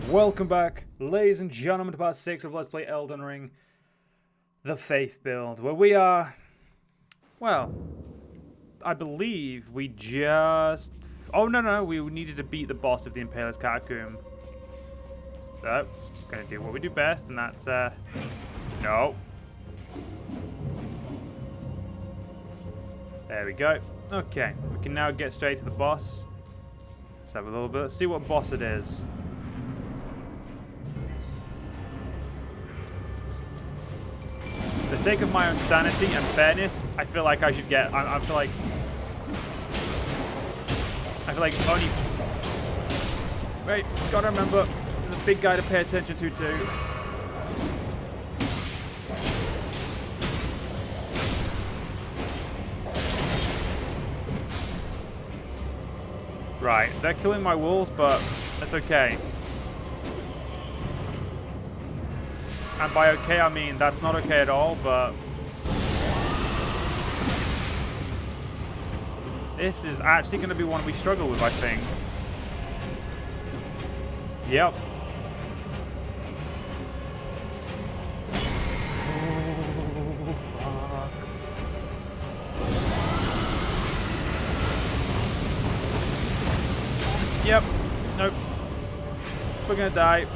Welcome back, ladies and gentlemen, to part 6 of Let's Play Elden Ring, the Faith build, where we are, well, I believe we just, we needed to beat the boss of the Impaler's Catacomb. So, gonna do what we do best, and that's, no. There we go. Okay, we can now get straight to the boss. Let's have a little bit, let's see what boss it is. For the sake of my own sanity and fairness, I feel like I should get. I feel like only. Wait, gotta remember, there's a big guy to pay attention to too. Right, they're killing my wolves, but that's okay. And by okay, I mean that's not okay at all, but this is actually going to be one we struggle with, I think. Yep. Oh, fuck. Yep. Nope. We're going to die.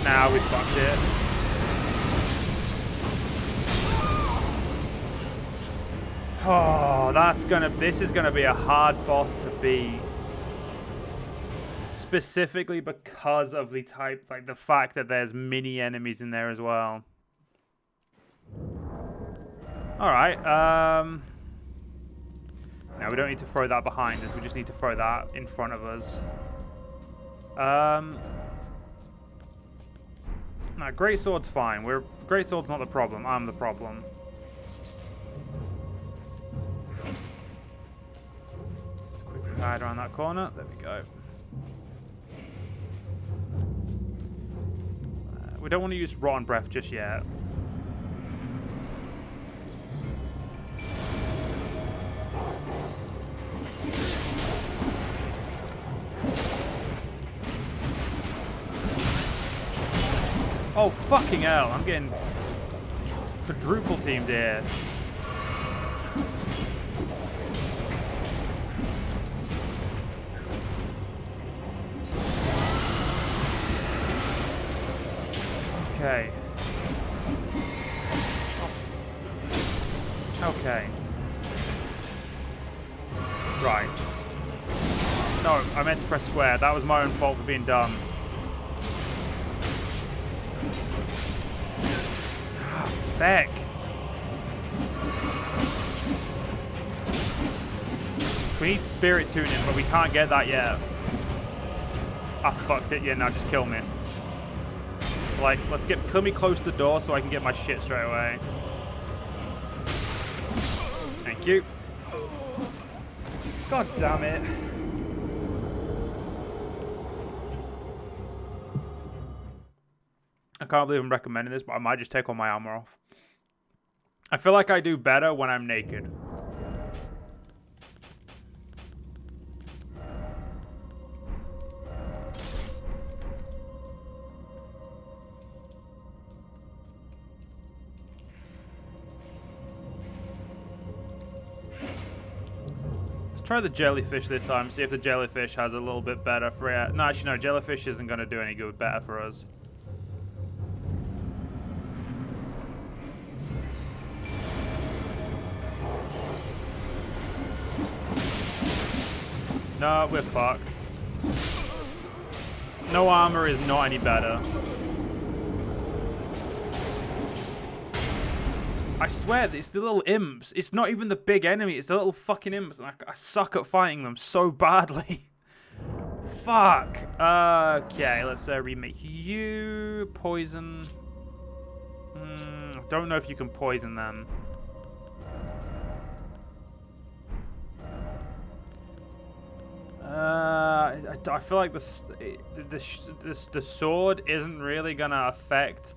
Now we fucked it. Oh, this is gonna be a hard boss to beat. Specifically because of the type, like the fact that there's mini enemies in there as well. Alright, now we don't need to throw that behind us, we just need to throw that in front of us. No, greatsword's fine. Greatsword's not the problem. I'm the problem. Let's quickly hide around that corner. There we go. We don't want to use Rotten Breath just yet. Oh, fucking hell. I'm getting quadruple teamed here. Okay. Okay. Right. No, I meant to press square. That was my own fault for being dumb. Feck. We need spirit tuning, but we can't get that yet. I fucked it. Yeah, now just kill me. Like, kill me close to the door so I can get my shit straight away. Thank you. God damn it. I can't believe I'm recommending this, but I might just take all my armor off. I feel like I do better when I'm naked. Let's try the jellyfish this time, see if the jellyfish has a little bit better for it. No, actually no, jellyfish isn't going to do any good better for us. No, we're fucked. No armor is not any better. I swear, it's the little imps. It's not even the big enemy. It's the little fucking imps. And I suck at fighting them so badly. Fuck. Okay, let's remake you. Poison. Don't know if you can poison them. I feel like the sword isn't really gonna affect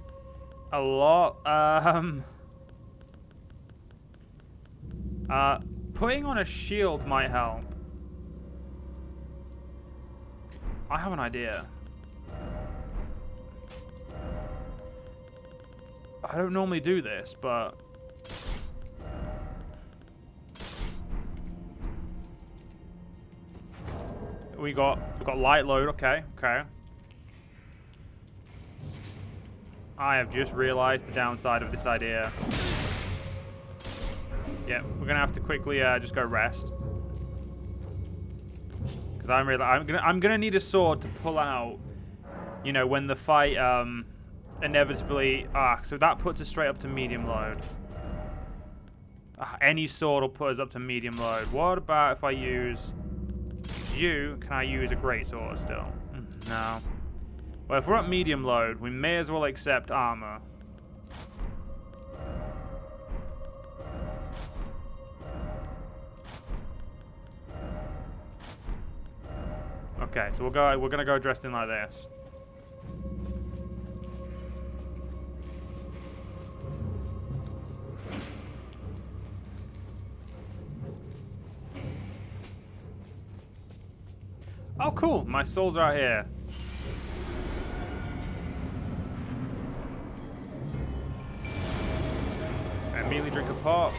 a lot. Putting on a shield might help. I have an idea. I don't normally do this, but we got light load. Okay. I have just realized the downside of this idea. Yeah, we're gonna have to quickly just go rest, because I'm gonna need a sword to pull out. You know, when the fight inevitably. So that puts us straight up to medium load. Any sword will put us up to medium load. What about if I use you? Can I use a great sword still? No. Well, if we're at medium load, we may as well accept armor. Okay, so we're gonna go dressed in like this. Oh, cool! My souls are out here. I immediately drink a pot.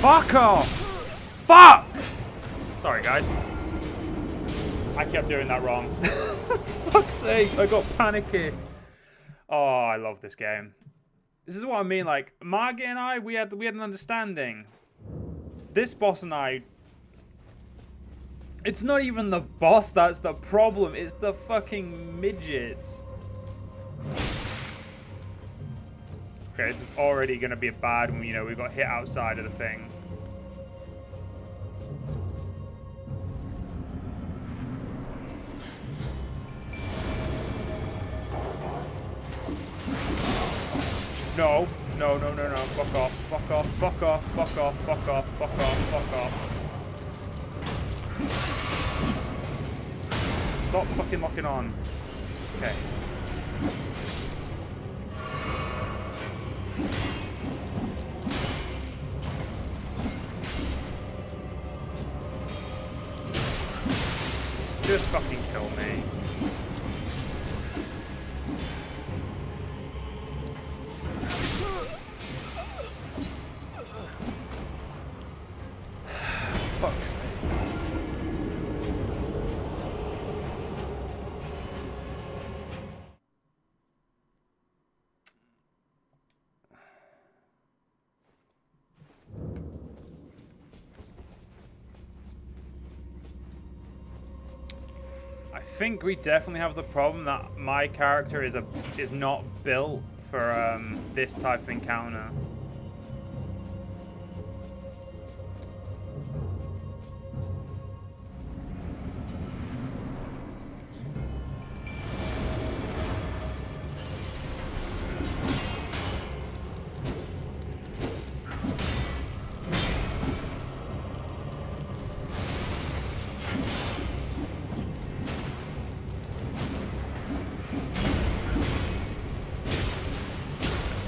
Fuck off! Fuck! Sorry, guys. I kept doing that wrong. Fuck's sake, I got panicky. Oh, I love this game. This is what I mean, like, Margit and I, we had an understanding. This boss and I... It's not even the boss that's the problem, it's the fucking midgets. Okay, this is already going to be a bad one, you know, we got hit outside of the thing. No. Fuck off. Stop fucking locking on. Okay. Just fucking kill me. Fuck's sake. I think we definitely have the problem that my character is not built for this type of encounter.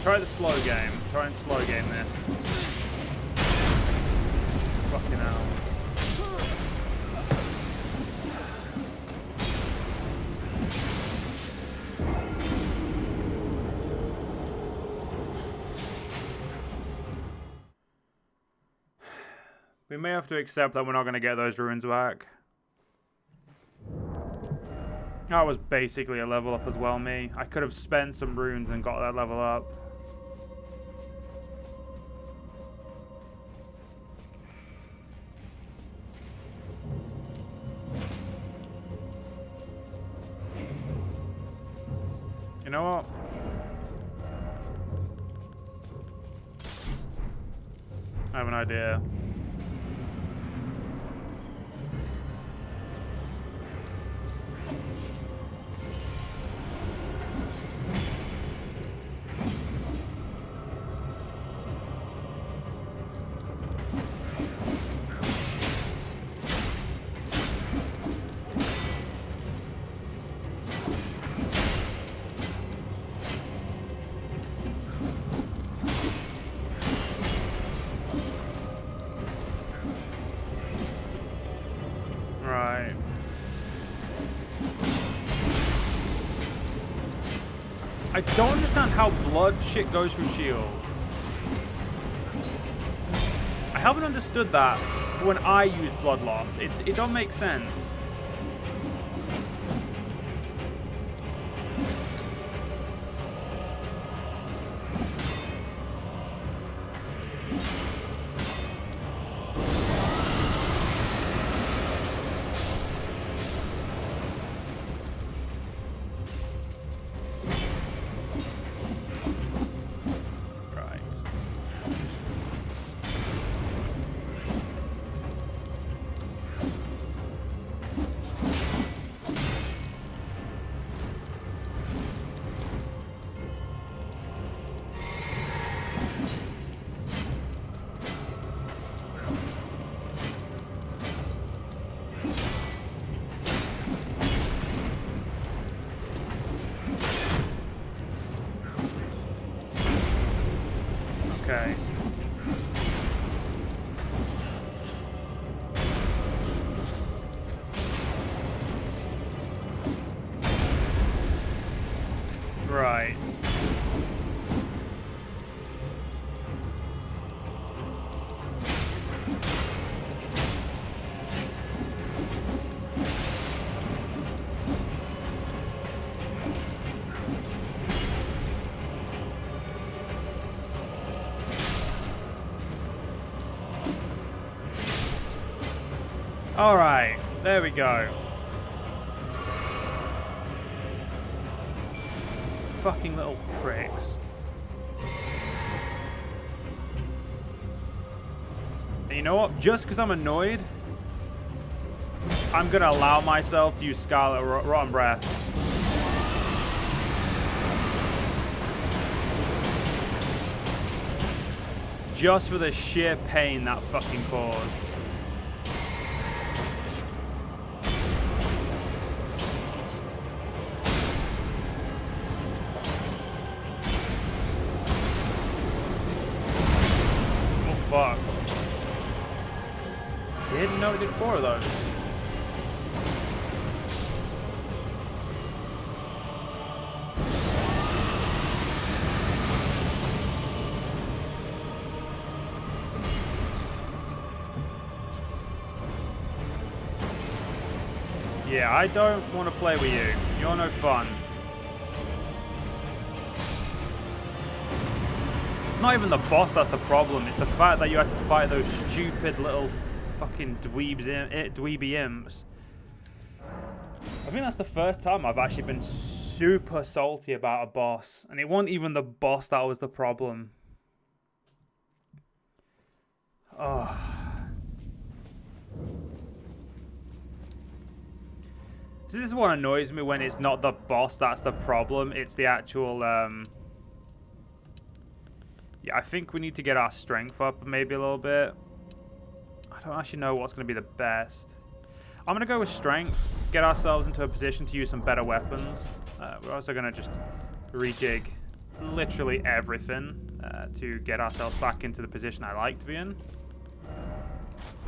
Try the slow game. Try and slow game this. Fucking hell. We may have to accept that we're not going to get those ruins back. That was basically a level up as well, me. I could have spent some runes and got that level up. You know what? I have an idea. I don't understand how blood shit goes through shields. I haven't understood that for when I use blood loss. It don't make sense. Okay. Right. All right, there we go. Fucking little pricks. And you know what? Just because I'm annoyed, I'm gonna allow myself to use Scarlet Rotten Breath. Just for the sheer pain that fucking caused. Fuck. Didn't know it did 4 of those. Yeah, I don't want to play with you. You're no fun. It's not even the boss that's the problem. It's the fact that you had to fight those stupid little fucking dweeby imps. I think that's the first time I've actually been super salty about a boss. And it wasn't even the boss that was the problem. Oh. So this is what annoys me when it's not the boss that's the problem. It's the actual... Yeah, I think we need to get our strength up maybe a little bit. I don't actually know what's going to be the best. I'm going to go with strength. Get ourselves into a position to use some better weapons. We're also going to just rejig literally everything to get ourselves back into the position I like to be in.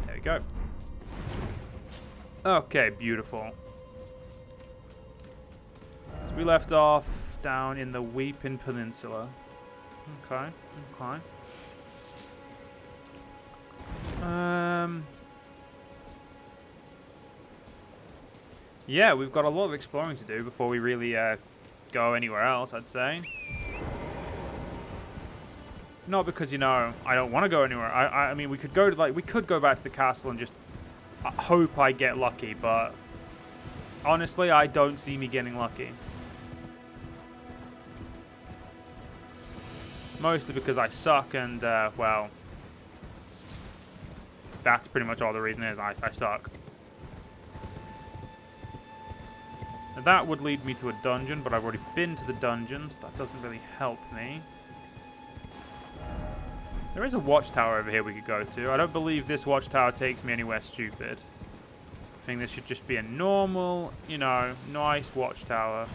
There we go. Okay, beautiful. So we left off down in the Weeping Peninsula. Okay, okay. Yeah, we've got a lot of exploring to do before we really go anywhere else, I'd say. Not because, you know, I don't want to go anywhere. I mean, we could go to, like, we could go back to the castle and just hope I get lucky, but honestly, I don't see me getting lucky. Mostly because I suck and, well, that's pretty much all the reason is. I suck. Now that would lead me to a dungeon, but I've already been to the dungeon, so that doesn't really help me. There is a watchtower over here we could go to. I don't believe this watchtower takes me anywhere stupid. I think this should just be a normal, you know, nice watchtower.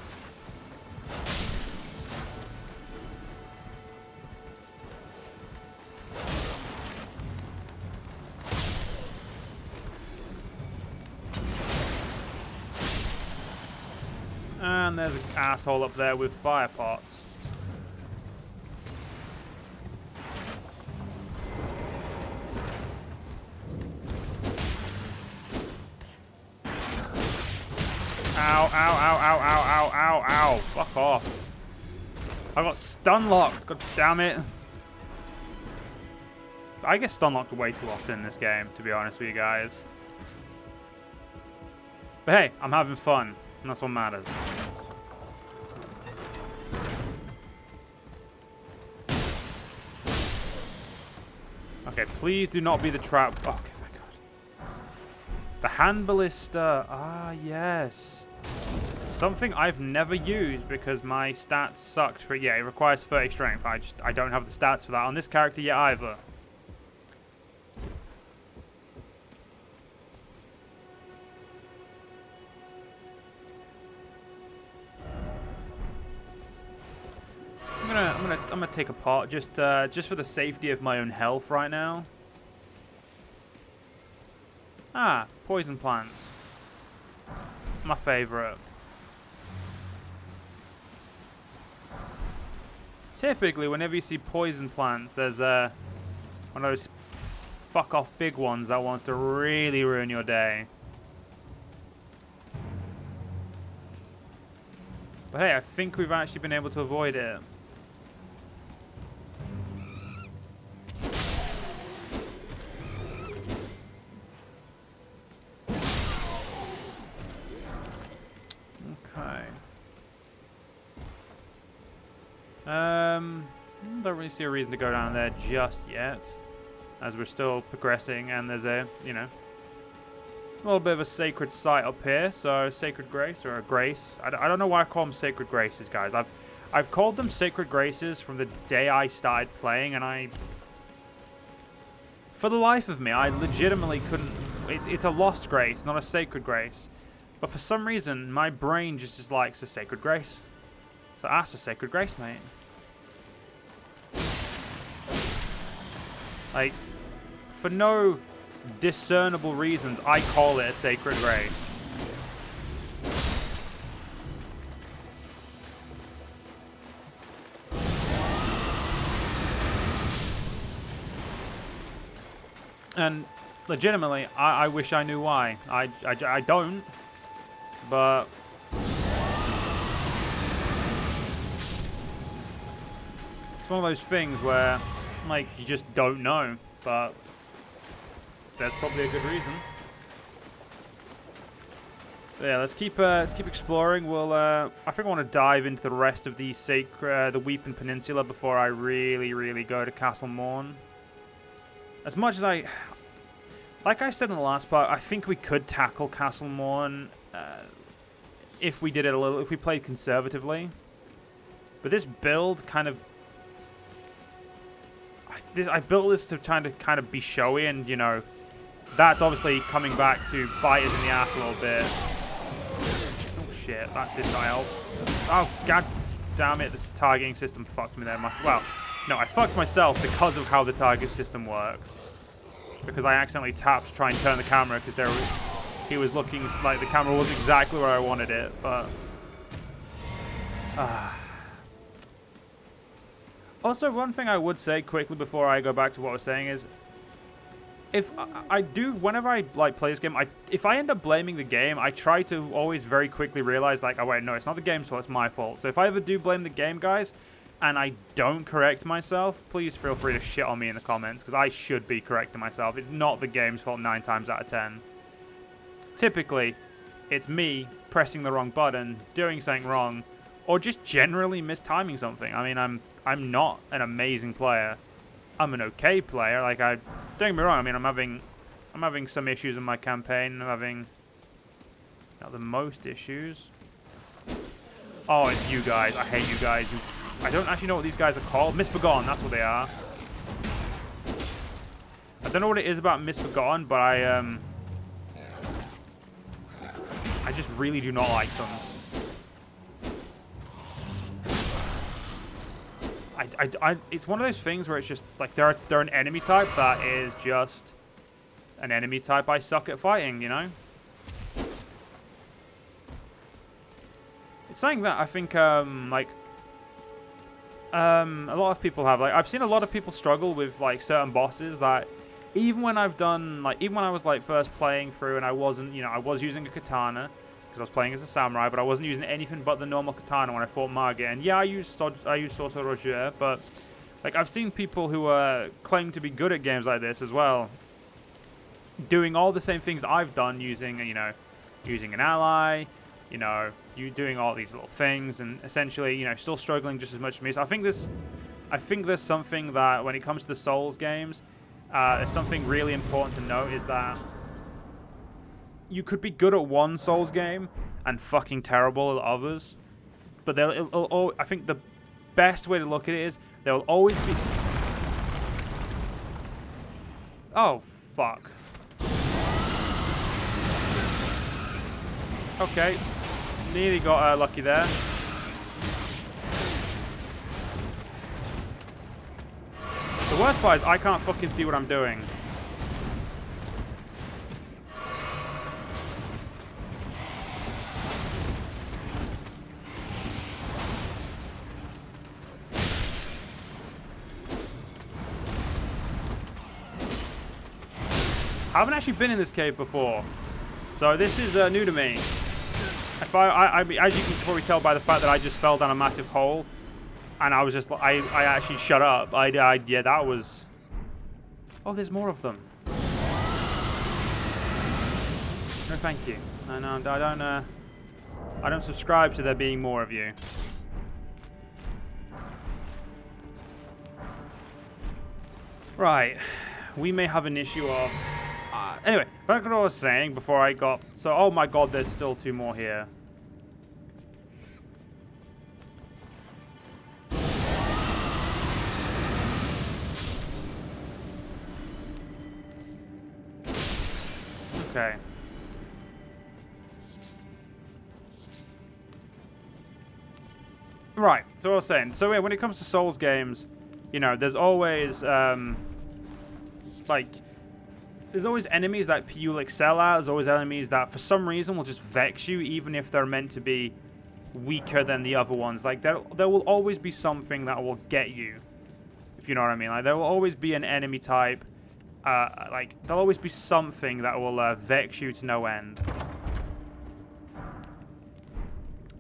And there's an asshole up there with fire pots. Ow, ow, ow, ow, ow, ow, ow, ow. Fuck off. I got stun locked. God damn it. I get stun locked way too often in this game, to be honest with you guys. But hey, I'm having fun, and that's what matters. Okay, please do not be the trap. Oh, okay, thank God. The hand ballista. Ah, yes. Something I've never used because my stats sucked for it. Yeah, it requires 30 strength. I don't have the stats for that on this character yet either. I'm gonna take a pot just for the safety of my own health right now. Ah, poison plants. My favorite. Typically, whenever you see poison plants, there's one of those fuck off big ones that wants to really ruin your day. But hey, I think we've actually been able to avoid it. Don't really see a reason to go down there just yet, as we're still progressing, and there's a, you know, a little bit of a sacred site up here, so sacred grace, or a grace. I don't know why I call them sacred graces, guys. I've called them sacred graces from the day I started playing, and for the life of me, I legitimately couldn't, it's a lost grace, not a sacred grace. But for some reason, my brain just likes a sacred grace. So that's a sacred grace, mate. Like, for no discernible reasons, I call it a sacred grace. And legitimately, I wish I knew why. I don't, but it's one of those things where, like, you just don't know, but there's probably a good reason. So yeah, let's keep exploring. We'll I think I want to dive into the rest of the the Weeping Peninsula before I really go to Castle Morn. As much as like I said in the last part, I think we could tackle Castle Morn if we did it if we played conservatively. But this build kind of, I built this to kind of be showy, and you know, that's obviously coming back to bite us in the ass a little bit. Oh shit, that did not help. Oh god damn it, this targeting system fucked me there. Well, no, I fucked myself because of how the target system works. Because I accidentally tapped to try and turn the camera because he was looking like the camera was exactly where I wanted it, but also, one thing I would say quickly before I go back to what I was saying is, if whenever I like play this game, if I end up blaming the game, I try to always very quickly realize, like, oh wait, no, it's not the game's fault, it's my fault. So if I ever do blame the game, guys, and I don't correct myself, please feel free to shit on me in the comments, because I should be correcting myself. It's not the game's fault 9 times out of 10. Typically, it's me pressing the wrong button, doing something wrong, or just generally mistiming something. I mean, I'm not an amazing player. I'm an okay player. Like, don't get me wrong. I mean, I'm having some issues in my campaign. I'm having not the most issues. Oh, it's you guys. I hate you guys. I don't actually know what these guys are called. Misbegotten, that's what they are. I don't know what it is about Misbegotten, but I just really do not like them. It's one of those things where it's just like they're an enemy type that is just an enemy type I suck at fighting, you know? It's something that I think, like, a lot of people have. Like, I've seen a lot of people struggle with, like, certain bosses that even when I've done, like, even when I was, like, first playing through and I wasn't, you know, I was using a katana because I was playing as a samurai, but I wasn't using anything but the normal katana when I fought Margit. And yeah, I used Sorcerer Roger, but, like, I've seen people who claim to be good at games like this as well, doing all the same things I've done using, you know, using an ally, you know, you doing all these little things, and essentially, you know, still struggling just as much as me. So I think there's something that when it comes to the Souls games, there's something really important to note is that you could be good at one Souls game and fucking terrible at others. But I think the best way to look at it is there will always be. Oh fuck. Okay. Nearly got lucky there. The worst part is I can't fucking see what I'm doing. I haven't actually been in this cave before, so this is new to me. If I mean, as you can probably tell by the fact that I just fell down a massive hole, and I was just, I actually shut up. Yeah, that was. Oh, there's more of them. No, thank you. No, I don't subscribe to there being more of you. Right, we may have an issue of. Anyway, back to what I was saying before I got. So, oh my god, there's still two more here. Okay. Right, so what I was saying. So, yeah, when it comes to Souls games, you know, there's always, like. There's always enemies that you'll excel at. There's always enemies that, for some reason, will just vex you, even if they're meant to be weaker than the other ones. Like, there will always be something that will get you, if you know what I mean. Like, there will always be an enemy type. Like, there'll always be something that will vex you to no end.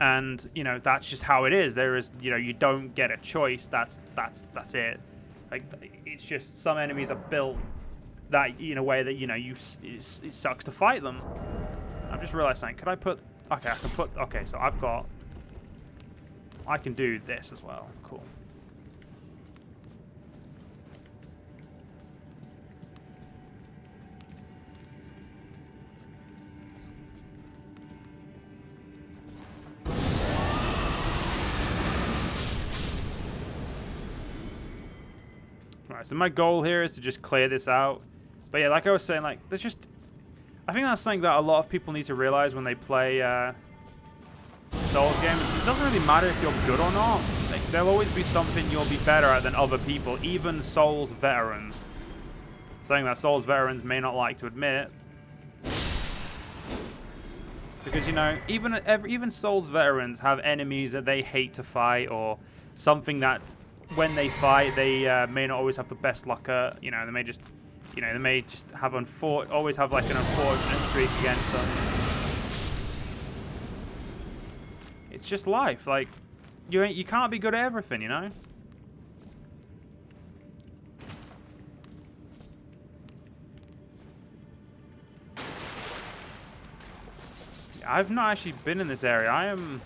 And, you know, that's just how it is. There is, you know, you don't get a choice. That's it. Like, it's just some enemies are built that in a way that, you know, it sucks to fight them. I've just realized something. Could I put... Okay, I can put... Okay, so I've got... I can do this as well. Cool. Alright, so my goal here is to just clear this out. But yeah, like I was saying, like, there's just... I think that's something that a lot of people need to realize when they play Souls games. It doesn't really matter if you're good or not. Like, there'll always be something you'll be better at than other people, even Souls veterans. Something that Souls veterans may not like to admit. Because, you know, even Souls veterans have enemies that they hate to fight, or something that, when they fight, they may not always have the best luck at. You know, they may just... You know, they may just have always have like an unfortunate streak against them. It's just life. Like, you can't be good at everything, you know. I've not actually been in this area. I am.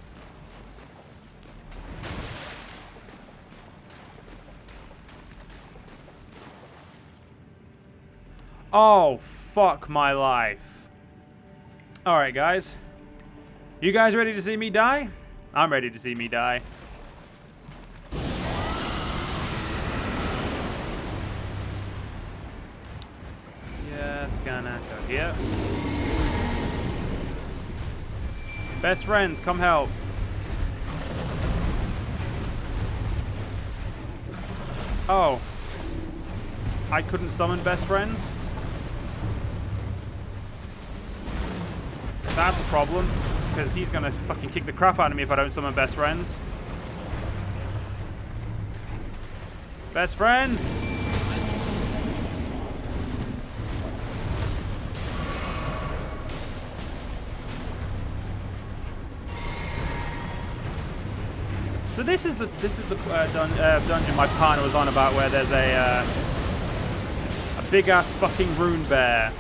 Oh, fuck my life. Alright, guys. You guys ready to see me die? I'm ready to see me die. Just gonna go here. Best friends, come help. Oh. I couldn't summon best friends? That's a problem. because he's gonna fucking kick the crap out of me if I don't summon best friends. Best friends! So this is the dungeon my partner was on about, where there's a big ass fucking rune bear.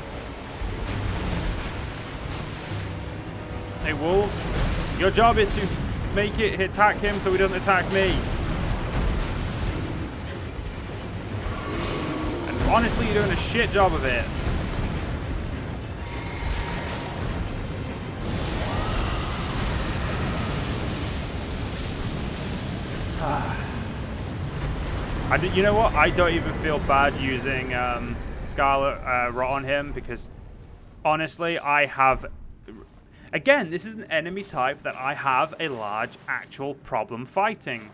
Hey wolves, your job is to make it attack him so he doesn't attack me. And honestly, you're doing a shit job of it. You know what? I don't even feel bad using Scarlet Rot on him, because honestly, I have... Again, this is an enemy type that I have a large actual problem fighting.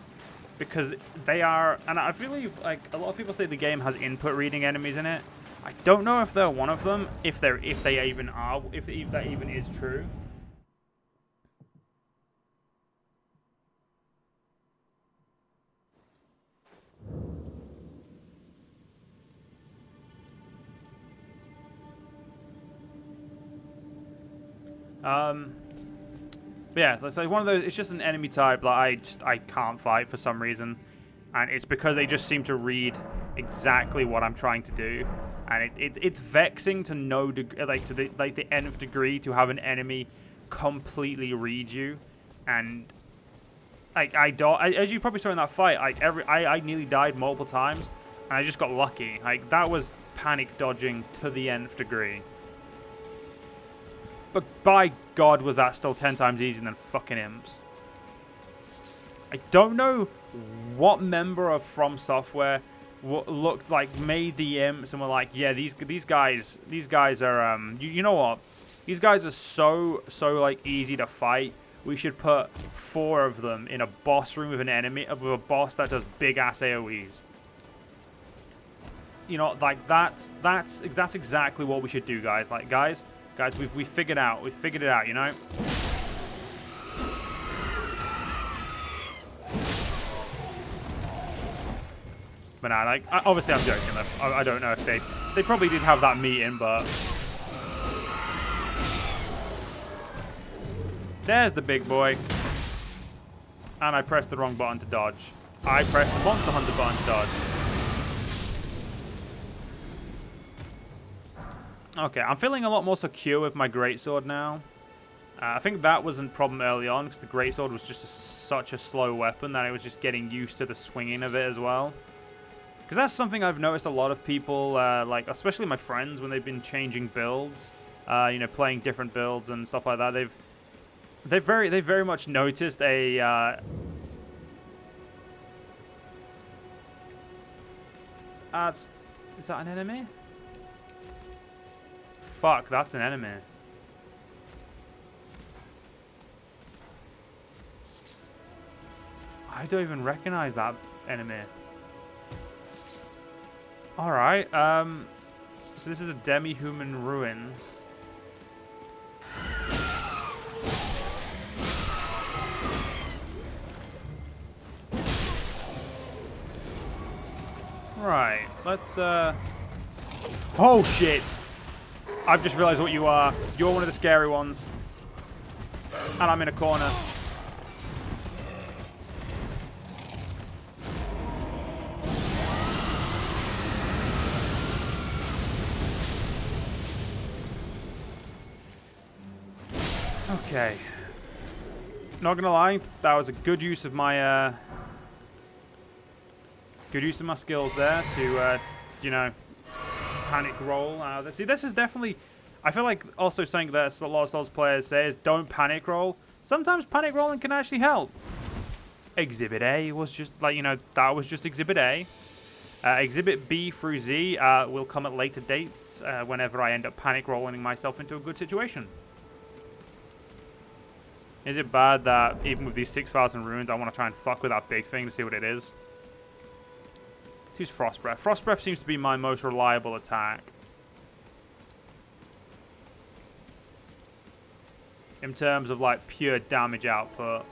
Because they are... And I believe, like, a lot of people say the game has input reading enemies in it. I don't know if they're one of them, if they even are, if that even is true. But yeah, let's say one of those. It's just an enemy type that I can't fight for some reason, and it's because they just seem to read exactly what I'm trying to do, and it's vexing to no degree, like to the nth degree, to have an enemy completely read you, and as you probably saw in that fight, I nearly died multiple times, and I just got lucky. Like, that was panic dodging to the nth degree. But by God, was that still 10 times easier than fucking imps. I don't know what member of From Software looked like, made the imps and were like, yeah, these guys are, you know what? These guys are so like easy to fight. We should put 4 of them in a boss room with an enemy, with a boss that does big ass AoEs. You know, like that's exactly what we should do, guys. Like, guys, we figured it out, you know? But nah, like, obviously I'm joking. I don't know if they probably did have that meeting, but... There's the big boy. And I pressed the wrong button to dodge. I pressed the Monster Hunter button to dodge. Okay, I'm feeling a lot more secure with my greatsword now. I think that wasn't a problem early on, because the greatsword was just such a slow weapon that I was just getting used to the swinging of it as well. Because that's something I've noticed a lot of people, like, especially my friends, when they've been changing builds, you know, playing different builds and stuff like that, they've very much noticed a... is that an enemy? Fuck, that's an enemy. I don't even recognize that enemy. Alright, so this is a Demi-Human Ruins. Right, let's, oh shit! I've just realized what you are. You're one of the scary ones. And I'm in a corner. Okay. Not gonna lie, that was a good use of my skills there to you know, panic roll. See, this is definitely... I feel like also something that a lot of Souls players say is don't panic roll. Sometimes panic rolling can actually help. Exhibit A was just, like, you know, that was just Exhibit A. Exhibit B through Z will come at later dates whenever I end up panic rolling myself into a good situation. Is it bad that even with these 6,000 runes, I want to try and fuck with that big thing to see what it is? Let's use Frost Breath. Frost Breath seems to be my most reliable attack. in terms of like pure damage output.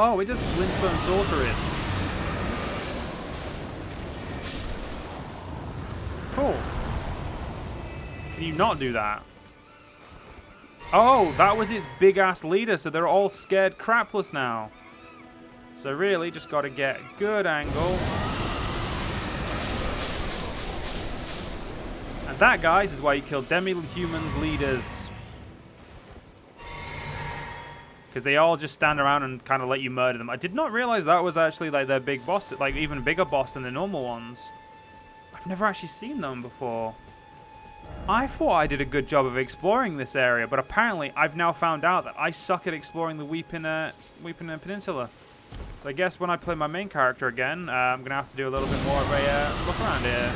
Oh, it does Glintstone Sorceress. Cool. Can you not do that? Oh, that was its big-ass leader, so they're all scared crapless now. So really, just got to get a good angle. And that, guys, is why you kill Demi-Human leaders. Because they all just stand around and kind of let you murder them. I did not realize that was actually like their big boss, like even bigger boss than the normal ones. I've never actually seen them before. I thought I did a good job of exploring this area, but apparently I've now found out that I suck at exploring the Weeping Peninsula. So I guess when I play my main character again, I'm going to have to do a little bit more of a look around here.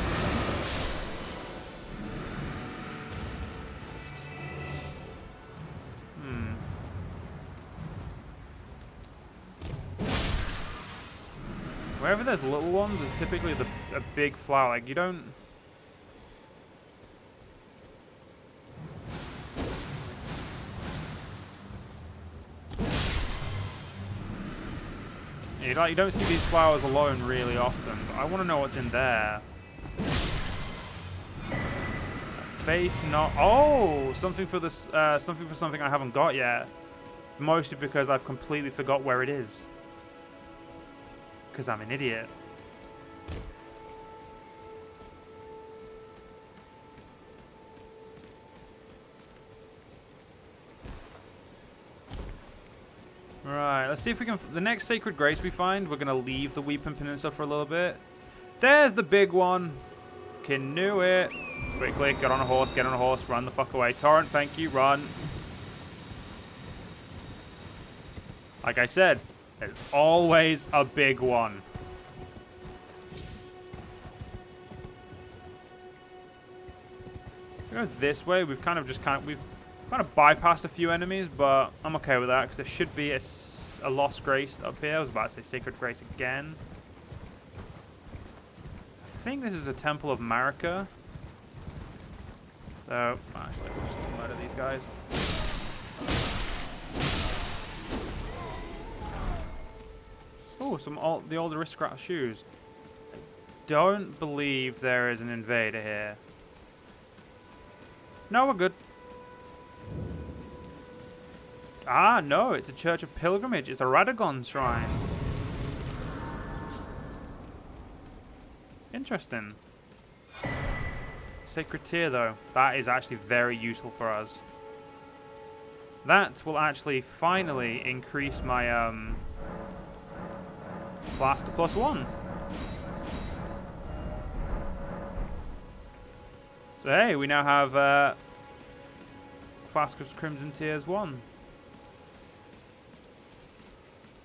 Wherever there's little ones, there's typically a big flower. Like, you don't... You don't see these flowers alone really often, but I want to know what's in there. Faith not... Oh! Something for this... something for something I haven't got yet. Mostly because I've completely forgot where it is. Because I'm an idiot. Right, let's see if we can... The next Sacred Grace we find, we're going to leave the Weeping Peninsula for a little bit. There's the big one. Fucking knew it. Quickly, get on a horse, run the fuck away. Torrent, thank you, run. Like I said, there's always a big one. Go this way. We've kind of bypassed a few enemies, but I'm okay with that because there should be a Lost Grace up here. I was about to say Sacred Grace again. I think this is a Temple of Marika. So, actually, we'll just murder these guys. Oh, the old aristocrat shoes. I don't believe there is an invader here. No, we're good. Ah, no, it's a Church of Pilgrimage. It's a Radagon shrine. Interesting. Sacred Tear, though. That is actually very useful for us. That will actually finally increase my Blaster +1. So hey, we now have Flask of Crimson Tears 1.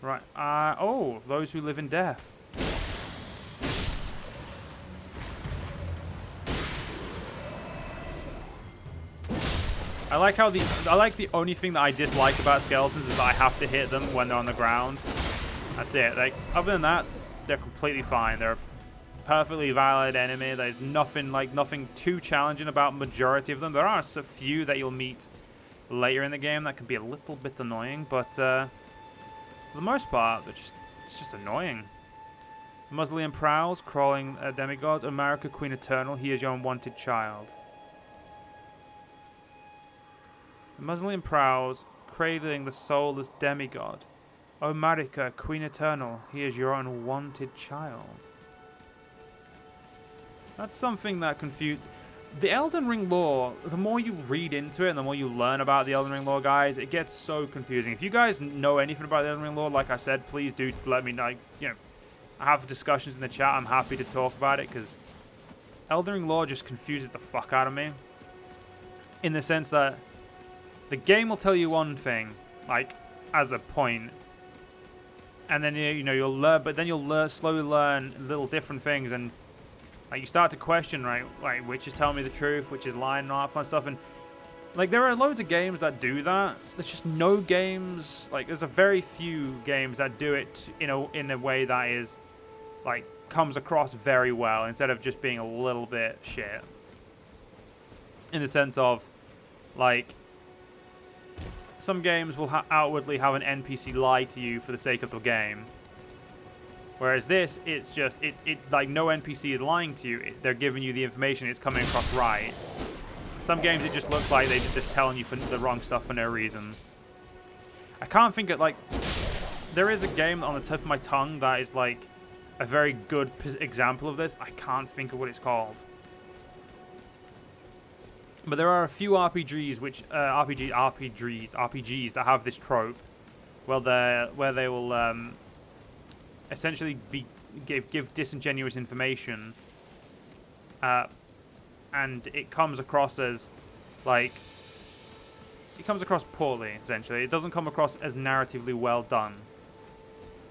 Right. Oh, those who live in death. I like the only thing that I dislike about skeletons is that I have to hit them when they're on the ground. That's it. Like, other than that, they're completely fine. They're a perfectly valid enemy. There's nothing too challenging about majority of them. There are a few that you'll meet later in the game that can be a little bit annoying, but for the most part, it's just annoying. Mausoleum prowls, crawling demigod, Marika, Queen Eternal, he is your unwanted child. The Mausoleum prowls, cradling the soulless demigod. O Marika, Queen Eternal, he is your unwanted child. That's something that confused... The Elden Ring lore, the more you read into it and the more you learn about the Elden Ring lore, guys, it gets so confusing. If you guys know anything about the Elden Ring lore, like I said, please do let me know. You know, have discussions in the chat. I'm happy to talk about it because Elden Ring lore just confuses the fuck out of me. In the sense that the game will tell you one thing, like, as a point, and then you'll learn, but then you'll slowly learn little different things, and like you start to question, right? Like, which is telling me the truth, which is lying, and all that fun stuff. And Like, there are loads of games that do that. There's just no games, like, there's a very few games that do it in a way that is, like, comes across very well instead of just being a little bit shit. In the sense of, like, some games will outwardly have an NPC lie to you for the sake of the game. Whereas this, it's just, like, no NPC is lying to you. They're giving you the information, it's coming across right. Some games, it just looks like they're just telling you the wrong stuff for no reason. I can't think of, like... There is a game on the tip of my tongue that is, like, a very good example of this. I can't think of what it's called. But there are a few RPGs which... RPGs that have this trope. Where they will, essentially give disingenuous information. And it comes across as, like, it comes across poorly, essentially. It doesn't come across as narratively well done.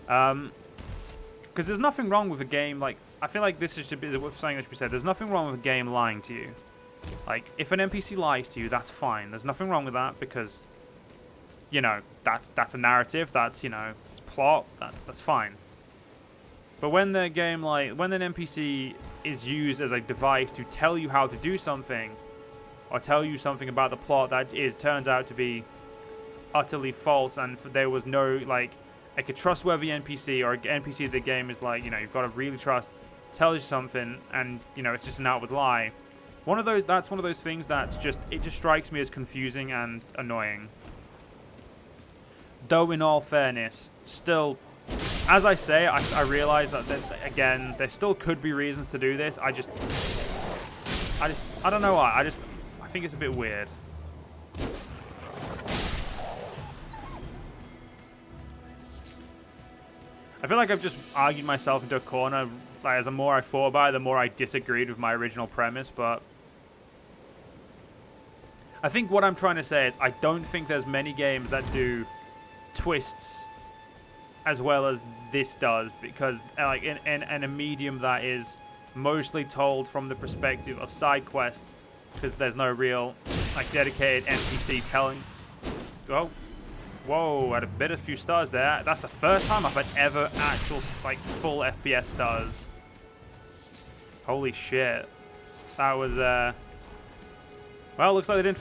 Because there's nothing wrong with a game, like, I feel like this is something that should be said. There's nothing wrong with a game lying to you. Like, if an NPC lies to you, that's fine. There's nothing wrong with that because, you know, that's a narrative, that's, you know, it's plot, that's fine. But when the game, like, when an NPC is used as a device to tell you how to do something, or tell you something about the plot that turns out to be utterly false, and there was no, like a trustworthy NPC, or an NPC of the game is like, you know, you've got to really trust, tells you something, and, you know, it's just an outward lie. That's one of those things that's just, it just strikes me as confusing and annoying. Though, in all fairness, still... As I say, I realize that, again, there still could be reasons to do this. I don't know why. I think it's a bit weird. I feel like I've just argued myself into a corner. Like, as the more I thought about it, the more I disagreed with my original premise, but... I think what I'm trying to say is I don't think there's many games that do twists as well as this does, because like in a medium that is mostly told from the perspective of side quests, because there's no real like dedicated NPC telling. Oh, whoa! Had a few stars there. That's the first time I've had ever actual like full FPS stars. Holy shit! That was well, it looks like they didn't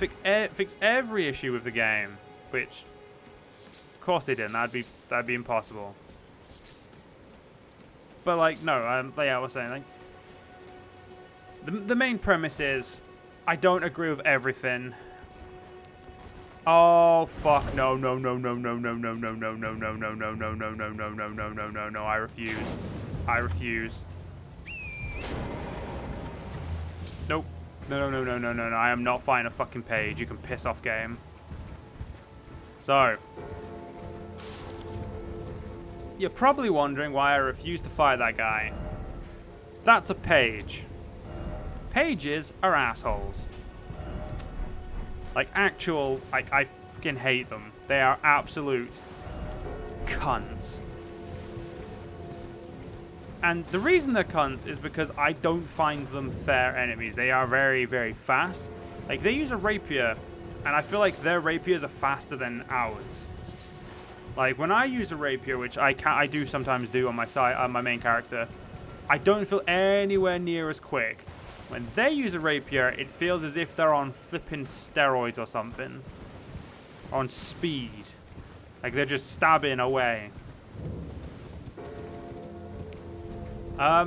fix every issue with the game, which. Of course they didn't. That'd be impossible. But like, no. Yeah, I was saying like the main premise is I don't agree with everything. Oh fuck no! I refuse. Nope. No. I am not fighting a fucking page. You can piss off, game. So. You're probably wondering why I refuse to fight that guy. That's a page. Pages are assholes. Like, actual... I fucking hate them. They are absolute cunts. And the reason they're cunts is because I don't find them fair enemies. They are very, very fast. Like, they use a rapier, and I feel like their rapiers are faster than ours. Like, when I use a rapier, which I do sometimes do on my main character, I don't feel anywhere near as quick. When they use a rapier, it feels as if they're on flipping steroids or something. Or on speed. Like, they're just stabbing away. I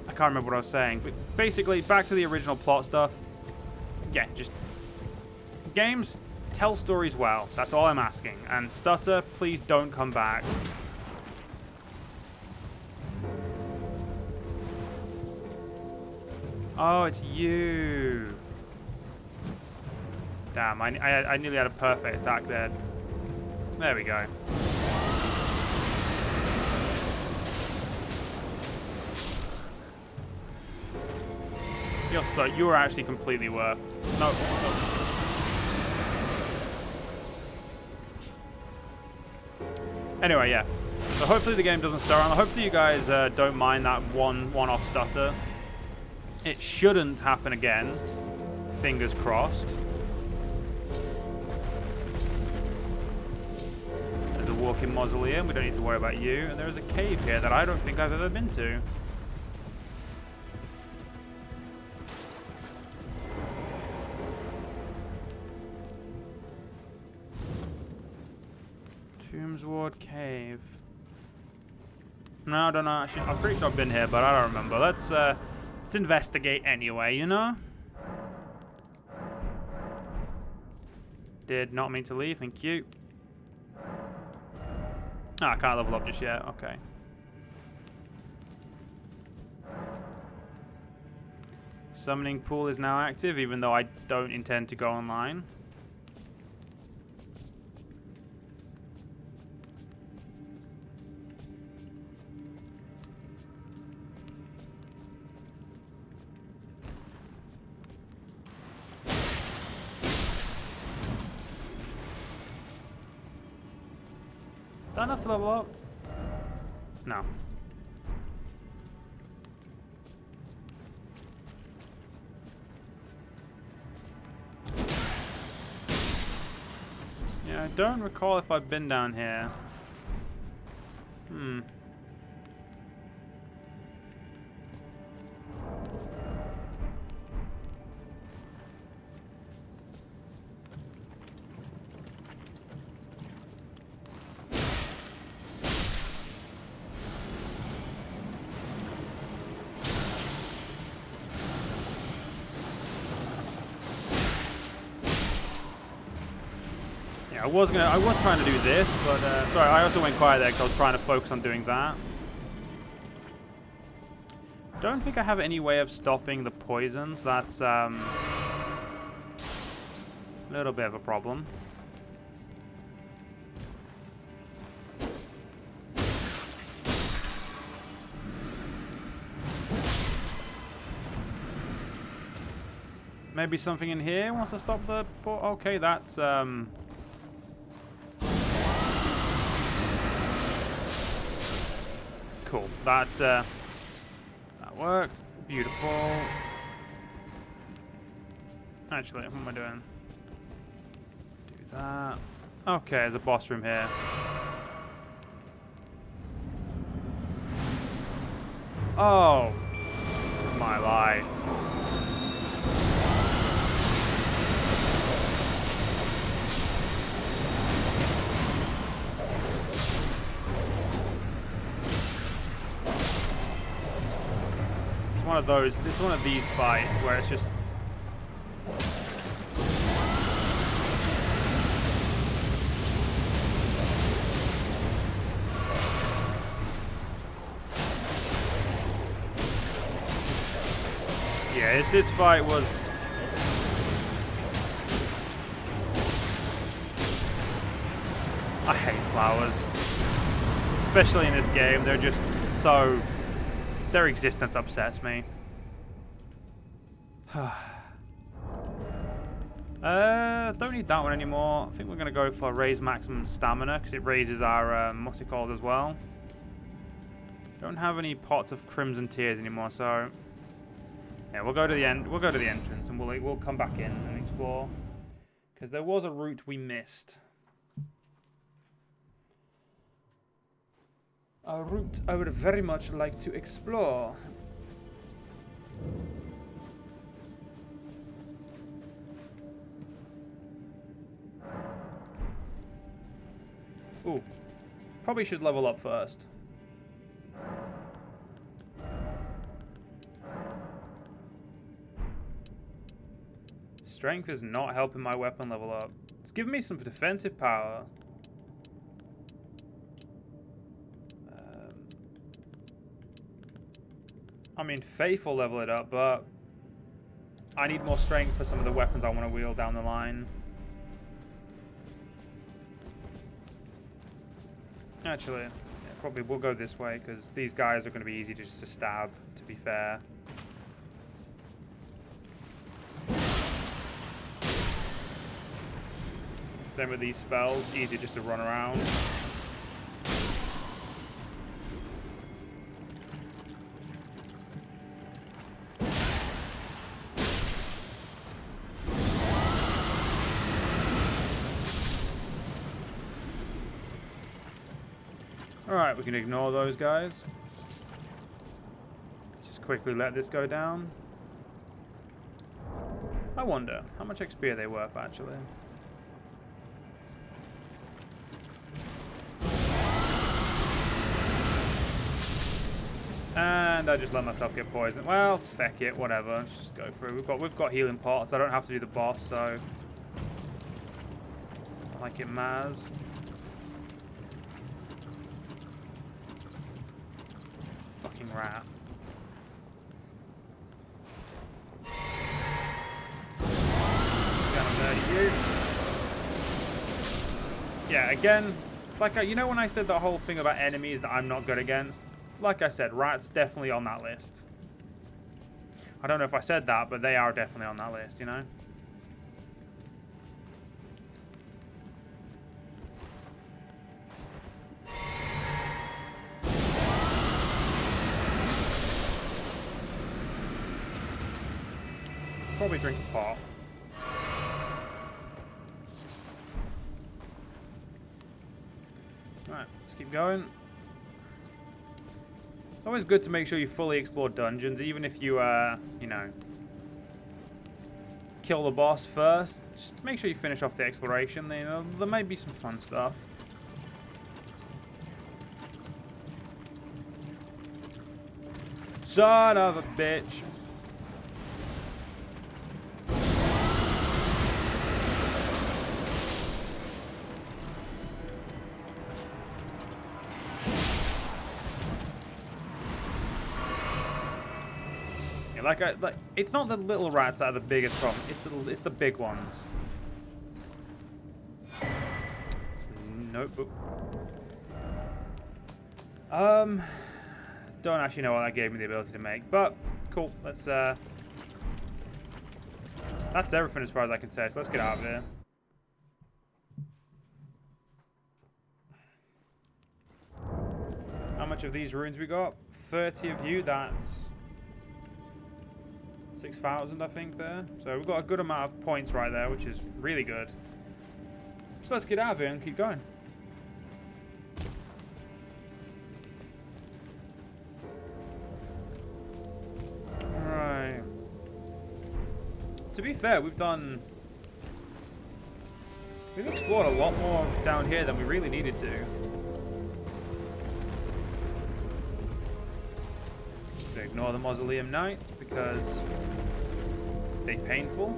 can't remember what I was saying, but basically, back to the original plot stuff. Yeah, just... Games... Tell stories well. That's all I'm asking. And Stutter, please don't come back. Oh, it's you. Damn, I nearly had a perfect attack there. There we go. You're actually completely worth. No. Anyway, yeah. So hopefully the game doesn't start around. Hopefully you guys don't mind that one-off stutter. It shouldn't happen again. Fingers crossed. walking mausoleum. We don't need to worry about you. And there is a cave here that I don't think I've ever been to. Tombsward Cave. No, I don't know. Actually, I'm pretty sure I've been here, but I don't remember. Let's investigate anyway, you know? Did not mean to leave, thank you. Ah, I can't level up just yet, okay. Summoning pool is now active, even though I don't intend to go online. Is that enough to level up? No. Yeah, I don't recall if I've been down here. I was trying to do this, but sorry, I also went quiet there because I was trying to focus on doing that. Don't think I have any way of stopping the poisons. That's a little bit of a problem. Maybe something in here wants to stop the... Okay, that's... Cool. That worked. Beautiful. Actually, what am I doing? Do that. Okay, there's a boss room here. Oh, my life. One of those. This is one of these fights where it's just. Yeah, this fight was. I hate flowers, especially in this game. They're just so. Their existence upsets me. Don't need that one anymore. I think we're going to go for raise maximum stamina because it raises our what's it called as well. Don't have any pots of crimson tears anymore, so yeah, we'll go to the end. We'll go to the entrance and we'll come back in and explore because there was a route we missed. A route I would very much like to explore. Ooh, probably should level up first. Strength is not helping my weapon level up. It's giving me some defensive power. I mean, Faith will level it up, but I need more strength for some of the weapons I want to wield down the line. Actually, yeah, probably we'll go this way, because these guys are going to be easy just to stab, to be fair. Same with these spells, easy just to run around. Alright, we can ignore those guys. Just quickly let this go down. I wonder, how much XP are they worth, actually? And I just let myself get poisoned. Well, feck it, whatever. Let's just go through. We've got healing pots. I don't have to do the boss, so not like it matters. Fucking rat. Gonna murder you. Yeah, again, like you know when I said that whole thing about enemies that I'm not good against? Like I said, rats definitely on that list. I don't know if I said that, but they are definitely on that list, you know? Probably drink a pot. Alright, let's keep going. It's always good to make sure you fully explore dungeons, even if you, you know, kill the boss first. Just make sure you finish off the exploration. You know, there may be some fun stuff. Son of a bitch. Like, it's not the little rats that are the biggest problem. It's the big ones. Notebook. Don't actually know what that gave me the ability to make, but cool. Let's that's everything as far as I can say. So let's get out of here. How much of these runes we got? 30 of you. That's 6,000, I think, there. So we've got a good amount of points right there, which is really good. So let's get out of here and keep going. Alright. To be fair, we've explored a lot more down here than we really needed to. Ignore the Mausoleum Knights because they're painful.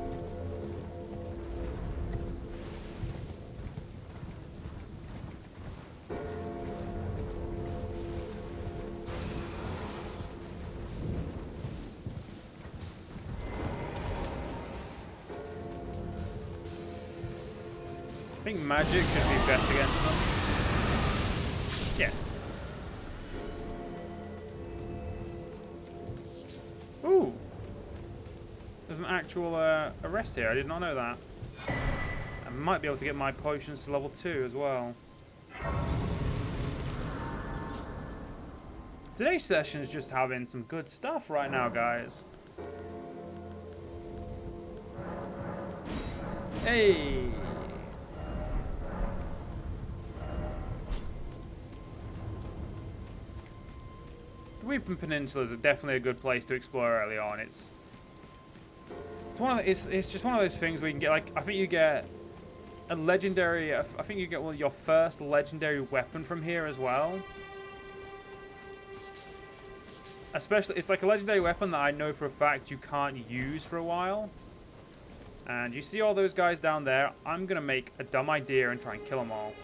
I think magic should be best against them. Yeah. Ooh! There's an actual arrest here. I did not know that. I might be able to get my potions to level 2 as well. Today's session is just having some good stuff right now, guys. Hey! The Weeping Peninsula is definitely a good place to explore early on. It's just one of those things where you can get, like, I think you get a legendary. I think you get your first legendary weapon from here as well. Especially, it's like a legendary weapon that I know for a fact you can't use for a while. And you see all those guys down there? I'm gonna make a dumb idea and try and kill them all.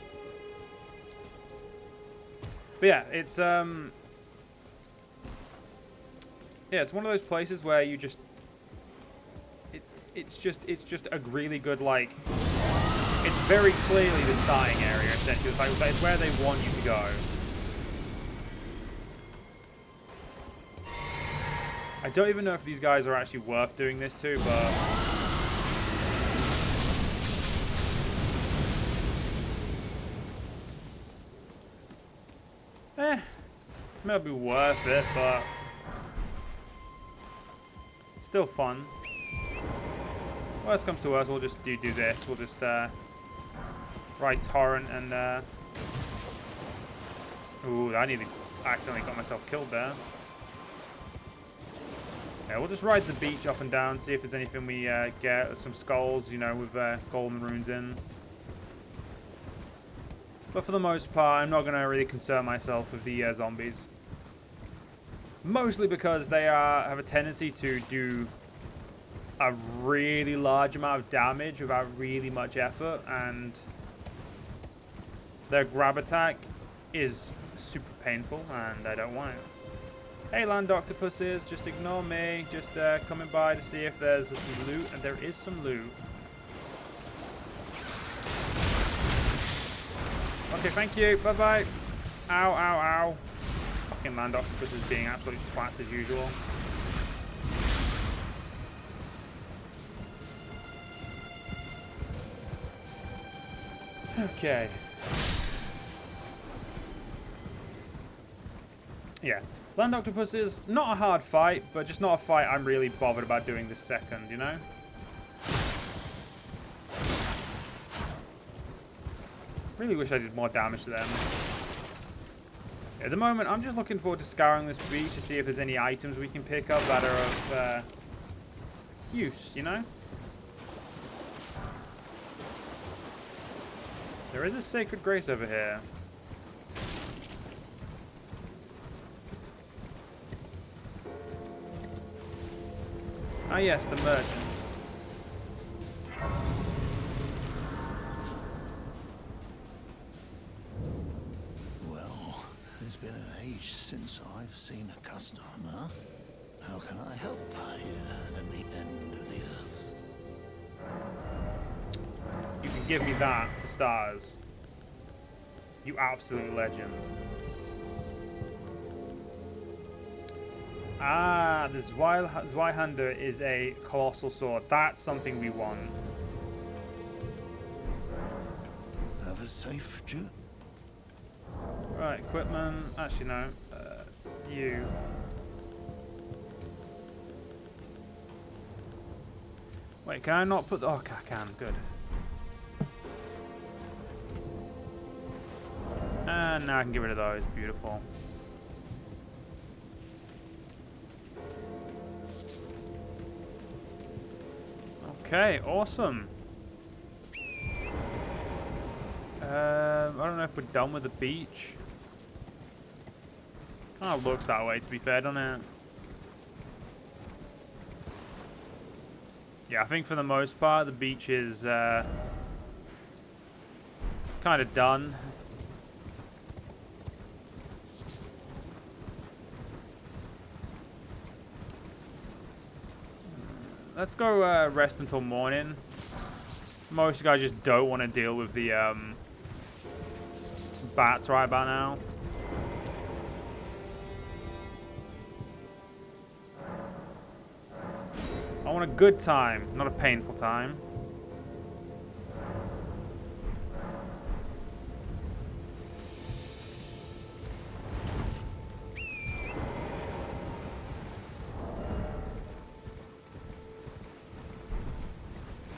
But yeah, it's it's one of those places where you just it's just a really good, like, it's very clearly the starting area essentially. It's where they want you to go. I don't even know if these guys are actually worth doing this to, but might be worth it, but still fun. Worst comes to worst, we'll just do this. We'll just ride Torrent and Ooh, I nearly accidentally got myself killed there. Yeah, we'll just ride the beach up and down, see if there's anything we get. Some skulls, you know, with golden runes in. But for the most part, I'm not going to really concern myself with the zombies. Mostly because they have a tendency to do a really large amount of damage without really much effort, and their grab attack is super painful, and I don't want it. Hey, land octopuses, just ignore me. Just coming by to see if there's some loot, and there is some loot. Okay, thank you. Bye-bye. Ow, ow, ow. Fucking land octopuses being absolutely twats as usual. Okay. Yeah. Land octopuses, not a hard fight, but just not a fight I'm really bothered about doing this second, you know? Really wish I did more damage to them. At the moment, I'm just looking forward to scouring this beach to see if there's any items we can pick up that are of use, you know? There is a sacred grace over here. Ah yes, the merchant. Well, it's been an age since I've seen a customer. How can I help here at the end of the earth? You can give me that for stars. You absolute legend. Ah, the Zweihander is a colossal sword. That's something we want. Have a safe journey. Right, equipment. Actually, no. You. Wait, can I not put the... Oh, okay, I can. Good. And now I can get rid of those. Beautiful. Okay, awesome. I don't know if we're done with the beach. Kind of looks that way, to be fair, doesn't it? Yeah, I think for the most part, the beach is kind of done. Let's go rest until morning. Most guys just don't want to deal with the bats right about now. I want a good time, not a painful time.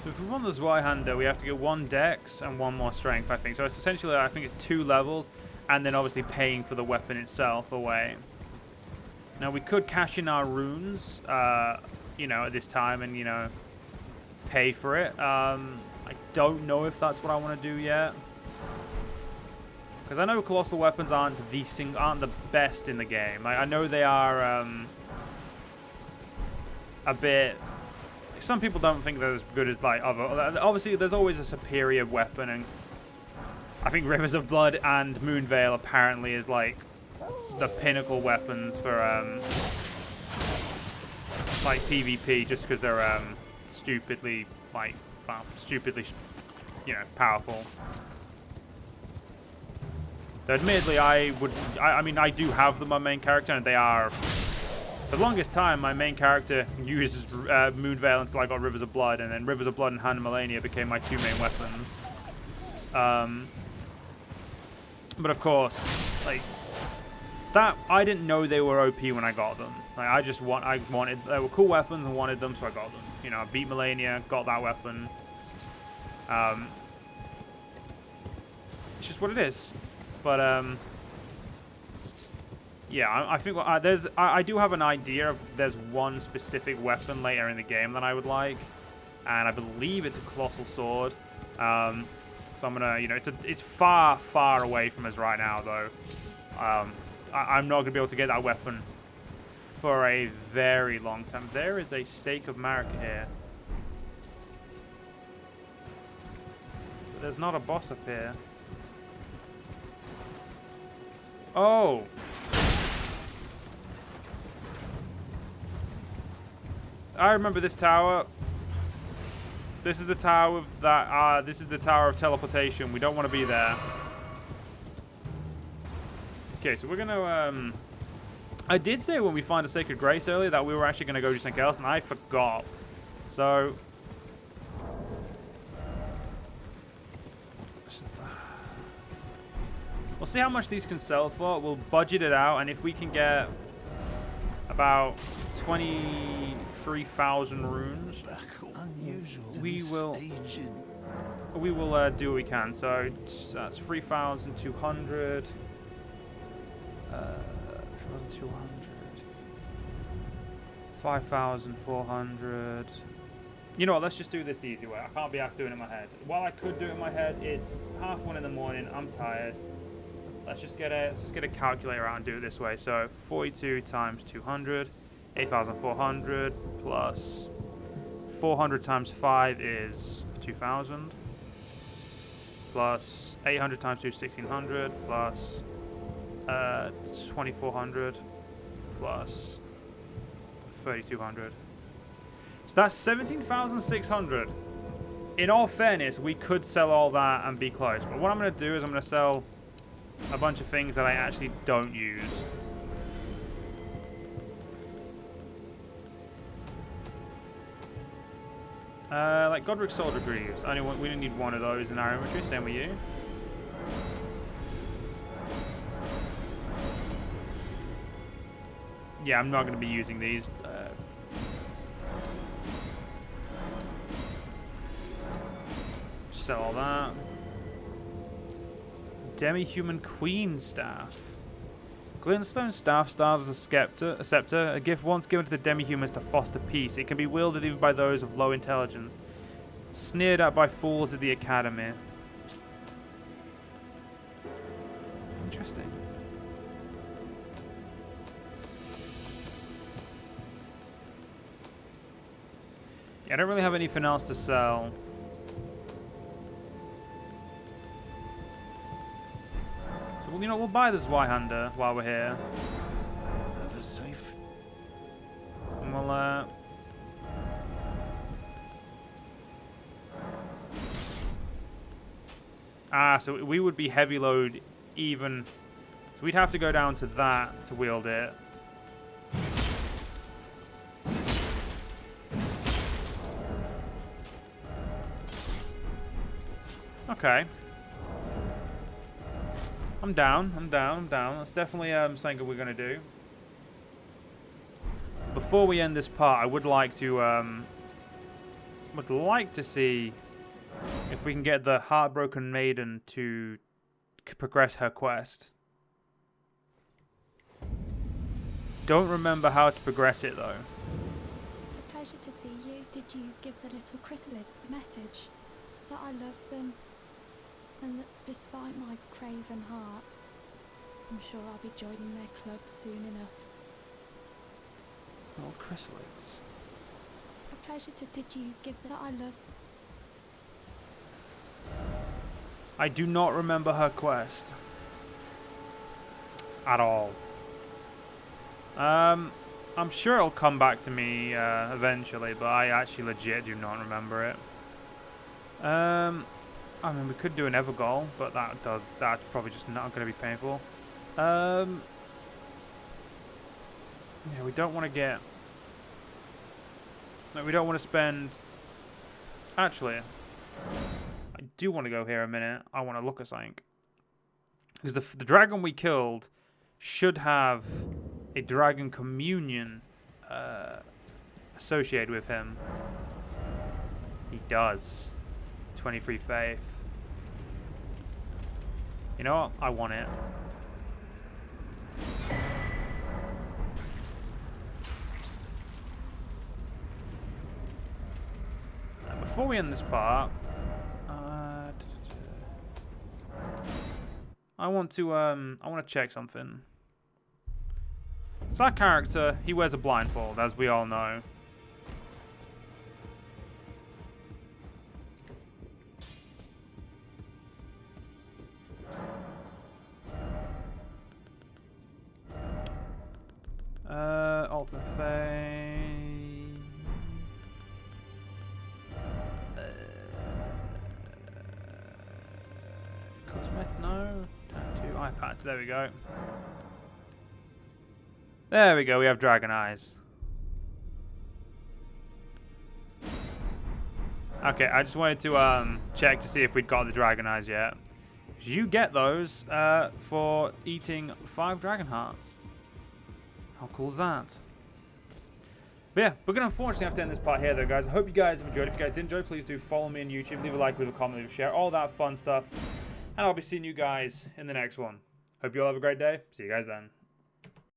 So if we want the Zweihander, we have to get 1 dex and 1 more strength, I think. So it's essentially, I think it's 2 levels, and then obviously paying for the weapon itself away. Now we could cash in our runes, you know, at this time and, you know, pay for it. I don't know if that's what I want to do yet. Because I know colossal weapons aren't the best in the game. I know they are a bit... Some people don't think they're as good as like other... Obviously, there's always a superior weapon, and I think Rivers of Blood and Moonveil apparently is like the pinnacle weapons for like PvP, just because they're stupidly like stupidly, you know, powerful. Though admittedly, I mean, I do have them on main character, and they are... For the longest time, my main character used Moonveil until I got Rivers of Blood, and then Rivers of Blood and Hand of Melania became my 2 main weapons. But of course, like, that, I didn't know they were OP when I got them. Like, I wanted, they were cool weapons and wanted them, so I got them. You know, I beat Melania, got that weapon. It's just what it is. But, Yeah, I think I do have an idea of there's one specific weapon later in the game that I would like, and I believe it's a colossal sword. So I'm gonna, it's far away from us right now though. I'm not gonna be able to get that weapon for a very long time. There is a stake of Marika here. But there's not a boss up here. Oh. I remember this tower. This is the tower of that. This is the tower of teleportation. We don't want to be there. Okay, so we're gonna. I did say when we find a sacred grace earlier that we were actually gonna go do something else, and I forgot. So. We'll see how much these can sell for. We'll budget it out, and if we can get about 23,000 runes, we will do what we can. So that's 3,200, 3,200, 5,400. You know what? Let's just do this the easy way. I can't be asked doing it in my head. While I could do it in my head, it's 1:30 in the morning. I'm tired. Let's just get a calculator out and do it this way. So 42 times 200, 8,400 plus 400 times 5 is 2,000 plus 800 times 2 is 1,600 plus 2,400 plus 3,200. So that's 17,600. In all fairness, we could sell all that and be close. But what I'm going to do is I'm going to sell a bunch of things that I actually don't use. Like Godric's Soldier Greaves. We only need one of those in our inventory. Same with you. Yeah, I'm not going to be using these. Sell all that. Demi-Human Queen Staff. Glintstone Staff stars as a scepter, a gift once given to the demi-humans to foster peace. It can be wielded even by those of low intelligence. Sneered at by fools at the academy. Interesting. Yeah, I don't really have anything else to sell. So, we'll buy this Zweihander while we're here. Ever safe. And we'll, so we would be heavy load even. So we'd have to go down to that to wield it. Okay. I'm down. That's definitely something we're going to do. Before we end this part, I would like to see if we can get the Heartbroken Maiden to progress her quest. Don't remember how to progress it though. A pleasure to see you. Did you give the little chrysalids the message that I love them? And that despite my craven heart, I'm sure I'll be joining their club soon enough. Little chrysalids. A pleasure to did you give that I love. I do not remember her quest. At all. I'm sure it'll come back to me eventually, but I actually legit do not remember it. I mean, we could do an Evergoal, but that's probably just not going to be painful. Yeah, we don't want to get. No, we don't want to spend. Actually, I do want to go here a minute. I want to look at something because the dragon we killed should have a dragon communion associated with him. He does. 23 faith. You know what? I want it. before we end this part, I want to check something. So our character, he wears a blindfold, as we all know. Alter Fame. Cosmet, no. Tattoo, eye patch, there we go. There we go, we have dragon eyes. Okay, I just wanted to check to see if we'd got the dragon eyes yet. You get those for eating 5 dragon hearts. How cool is that? But yeah, we're going to unfortunately have to end this part here though, guys. I hope you guys have enjoyed. If you guys did enjoy, please do follow me on YouTube. Leave a like, leave a comment, leave a share, all that fun stuff. And I'll be seeing you guys in the next one. Hope you all have a great day. See you guys then.